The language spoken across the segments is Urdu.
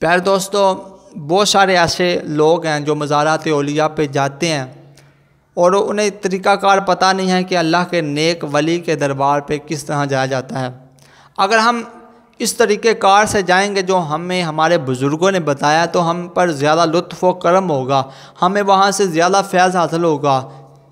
پیارے دوستو، بہت سارے ایسے لوگ ہیں جو مزارات اولیاء پہ جاتے ہیں اور انہیں طریقہ کار پتہ نہیں ہے کہ اللہ کے نیک ولی کے دربار پہ کس طرح جایا جاتا ہے۔ اگر ہم اس طریقہ کار سے جائیں گے جو ہمیں ہمارے بزرگوں نے بتایا تو ہم پر زیادہ لطف و کرم ہوگا، ہمیں وہاں سے زیادہ فیض حاصل ہوگا۔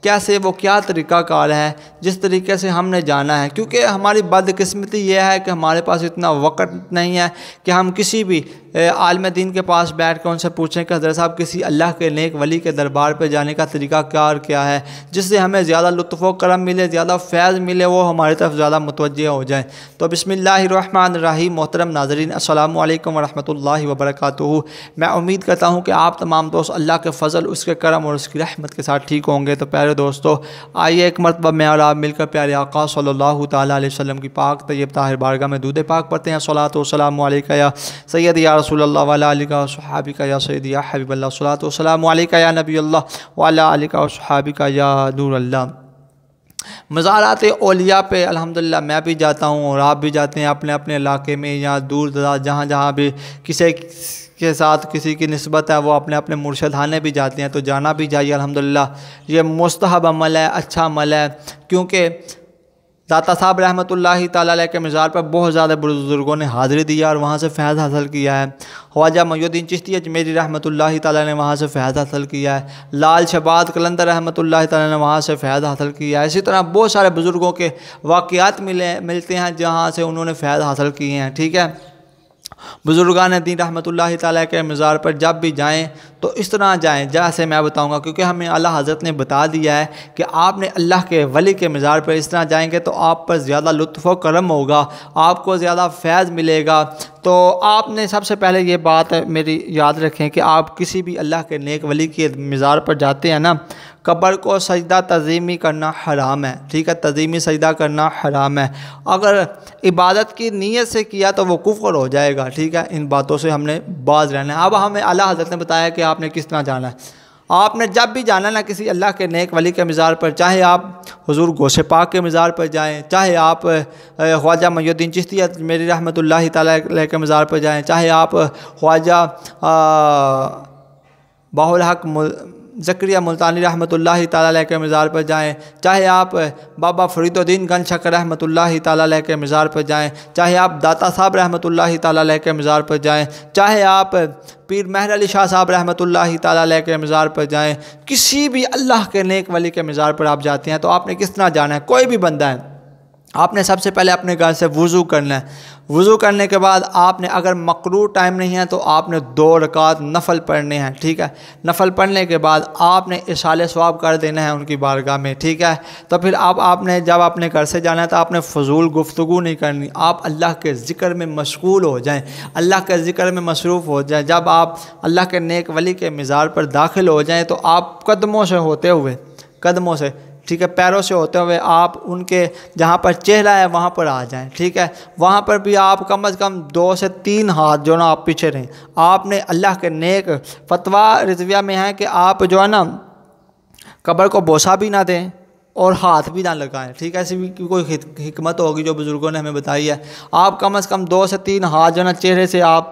کیسے؟ وہ کیا طریقہ کار ہے جس طریقے سے ہم نے جانا ہے، کیونکہ ہماری بدقسمتی یہ ہے کہ ہمارے پاس اتنا وقت نہیں ہے کہ ہم کسی بھی عالم دین کے پاس بیٹھ کے ان سے پوچھیں کہ حضرت صاحب کسی اللہ کے نیک ولی کے دربار پہ جانے کا طریقہ کار کیا ہے جس سے ہمیں زیادہ لطف و کرم ملے، زیادہ فیض ملے، وہ ہماری طرف زیادہ متوجہ ہو جائیں۔ تو بسم اللہ الرحمن الرحیم۔ محترم ناظرین، السلام علیکم ورحمۃ اللہ وبرکاتہ۔ میں امید کرتا ہوں کہ آپ تمام دوست اللہ کے فضل، اس کے کرم اور اس کی رحمت کے ساتھ ٹھیک ہوں گے۔ تو پیارے دوستو، آئیے ایک مرتبہ میں اور آپ مل کر پیارے آقا صلی اللہ تعالیٰ علیہ وسلم کی پاک طیب طاہر بارگاہ میں درود پاک پڑھتے ہیں۔ صلاۃ و سلام علیکہ یا سید یا رسول اللہ وعلی آلہ و صحابہ یا سید یا حبیب اللہ، صلاۃ و سلام علیکہ یا نبی اللہ وعلی آلہ و صحابہ یا نور اللہ۔ مزارات اولیاء پہ الحمدللہ میں بھی جاتا ہوں اور آپ بھی جاتے ہیں اپنے اپنے علاقے میں یا دور دراز جہاں جہاں بھی کسی کے ساتھ کسی کی نسبت ہے، وہ اپنے اپنے مرشدخانے بھی جاتے ہیں، تو جانا بھی چاہیے الحمدللہ۔ یہ مستحب عمل ہے، اچھا عمل ہے، کیونکہ داتا صاحب رحمۃ اللہ تعالیٰ علیہ کے مزار پر بہت زیادہ بزرگوں نے حاضری دیا اور وہاں سے فیض حاصل کیا ہے۔ خواجہ محی الدین چشتی اجمیری رحمۃ اللہ تعالیٰ نے وہاں سے فیض حاصل کیا ہے، لال شہباز قلندر رحمۃ اللہ تعالیٰ نے وہاں سے فیض حاصل کیا ہے۔ اسی طرح بہت سارے بزرگوں کے واقعات ملتے ہیں جہاں سے انہوں نے فیض حاصل کیے ہیں، ٹھیک ہے۔ بزرگان دین رحمۃ اللہ تعالیٰ کے مزار پر جب بھی جائیں تو اس طرح جائیں جیسے میں بتاؤں گا، کیونکہ ہمیں اعلیٰ حضرت نے بتا دیا ہے کہ آپ نے اللہ کے ولی کے مزار پر اس طرح جائیں گے تو آپ پر زیادہ لطف و کرم ہوگا، آپ کو زیادہ فیض ملے گا۔ تو آپ نے سب سے پہلے یہ بات میری یاد رکھیں کہ آپ کسی بھی اللہ کے نیک ولی کے مزار پر جاتے ہیں نا، قبر کو سجدہ تعظیمی کرنا حرام ہے، ٹھیک ہے، تعظیمی سجدہ کرنا حرام ہے۔ اگر عبادت کی نیت سے کیا تو وہ کفر ہو جائے گا، ٹھیک ہے۔ ان باتوں سے ہم نے باز رہنا ہے۔ اب ہمیں اعلیٰ حضرت نے بتایا کہ آپ نے کس طرح جانا ہے۔ آپ نے جب بھی جانا نا کسی اللہ کے نیک ولی کے مزار پر، چاہے آپ حضور غوث پاک کے مزار پر جائیں، چاہے آپ خواجہ محی الدین چشتی میری رحمۃ اللہ تعالیٰ علیہ کے مزار پر جائیں، چاہے آپ خواجہ بہاء الحق زکریا ملتانی رحمۃ اللہ تعالیٰ علیہ کے مزار پر جائیں، چاہے آپ بابا فرید الدین گنج شکر رحمۃ اللہ تعالیٰ علیہ کے مزار پر جائیں، چاہے آپ داتا صاحب رحمۃ اللہ تعالیٰ علیہ کے مزار پر جائیں، چاہے آپ پیر مہر علی شاہ صاحب رحمۃ اللہ تعالیٰ علیہ کے مزار پر جائیں، کسی بھی اللہ کے نیک ولی کے مزار پر آپ جاتے ہیں تو آپ نے کس طرح جانا ہے؟ کوئی بھی بندہ ہے، آپ نے سب سے پہلے اپنے گھر سے وضو کرنا ہے۔ وضو کرنے کے بعد آپ نے اگر مقروء ٹائم نہیں ہے تو آپ نے 2 رکعت نفل پڑھنے ہیں، ٹھیک ہے۔ نفل پڑھنے کے بعد آپ نے اشارے ثواب کر دینا ہے ان کی بارگاہ میں، ٹھیک ہے۔ تو پھر آپ نے جب اپنے گھر سے جانا ہے تو آپ نے فضول گفتگو نہیں کرنی، آپ اللہ کے ذکر میں مشغول ہو جائیں، اللہ کے ذکر میں مصروف ہو جائیں۔ جب آپ اللہ کے نیک ولی کے مزار پر داخل ہو جائیں تو آپ قدموں سے ہوتے ہوئے، قدموں سے، ٹھیک ہے، پیروں سے ہوتے ہوئے آپ ان کے جہاں پر چہرہ ہے وہاں پر آ جائیں، ٹھیک ہے۔ وہاں پر بھی آپ کم از کم 2 سے 3 ہاتھ جو نا آپ پیچھے رہیں۔ آپ نے اللہ کے نیک فتویٰ رضویہ میں ہے کہ آپ جو ہے نا قبر کو بوسہ بھی نہ دیں اور ہاتھ بھی نہ لگائیں، ٹھیک ہے۔ ایسی بھی کوئی حکمت ہوگی جو بزرگوں نے ہمیں بتائی ہے۔ آپ کم از کم 2 سے 3 ہاتھ جو نا چہرے سے آپ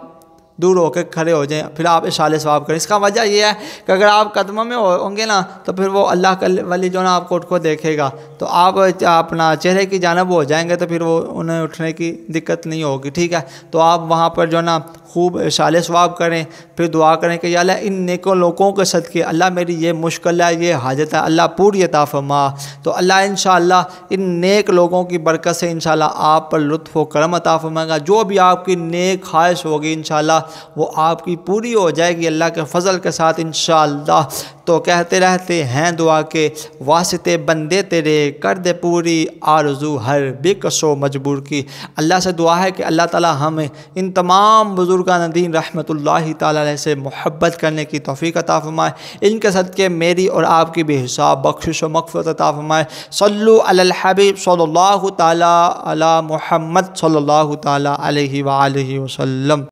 دور ہو کے کھڑے ہو جائیں، پھر آپ اشارے ثواب کریں۔ اس کا وجہ یہ ہے کہ اگر آپ قدموں میں ہوں گے نا تو پھر وہ اللہ کا ولی جو نا آپ کو دیکھے گا تو آپ اپنا چہرے کی جانب ہو جائیں گے تو پھر وہ انہیں اٹھنے کی دقت نہیں ہوگی، ٹھیک ہے۔ تو آپ وہاں پر جو نا خوب اشارے ثواب کریں، پھر دعا کریں کہ یا اللہ ان نیکوں لوگوں کے صدقے اللہ میری یہ مشکل ہے، یہ حاجت ہے، اللہ پوری عطا فرما۔ تو اللہ انشاءاللہ ان نیک لوگوں کی برکت سے انشاءاللہ آپ پر لطف و کرم عطا فرمائے گا۔ جو بھی آپ کی نیک خواہش ہوگی انشاءاللہ وہ آپ کی پوری ہو جائے گی اللہ کے فضل کے ساتھ انشاءاللہ۔ تو کہتے رہتے ہیں دعا کے واسطے بندے تیرے، کر دے پوری آرزو ہر بے کس و مجبور کی۔ اللہ سے دعا ہے کہ اللہ تعالی ہمیں ان تمام بزرگان دین رحمۃ اللہ تعالیٰ علیہ سے محبت کرنے کی توفیق عطا فرمائے، ان کے صدقے میری اور آپ کی بے حساب بخشش و مغفرت عطا فرمائے۔ صلو علی الحبیب صلی اللہ تعالیٰ علی محمد صلی اللہ تعالیٰ علیہ وآلہ وسلم۔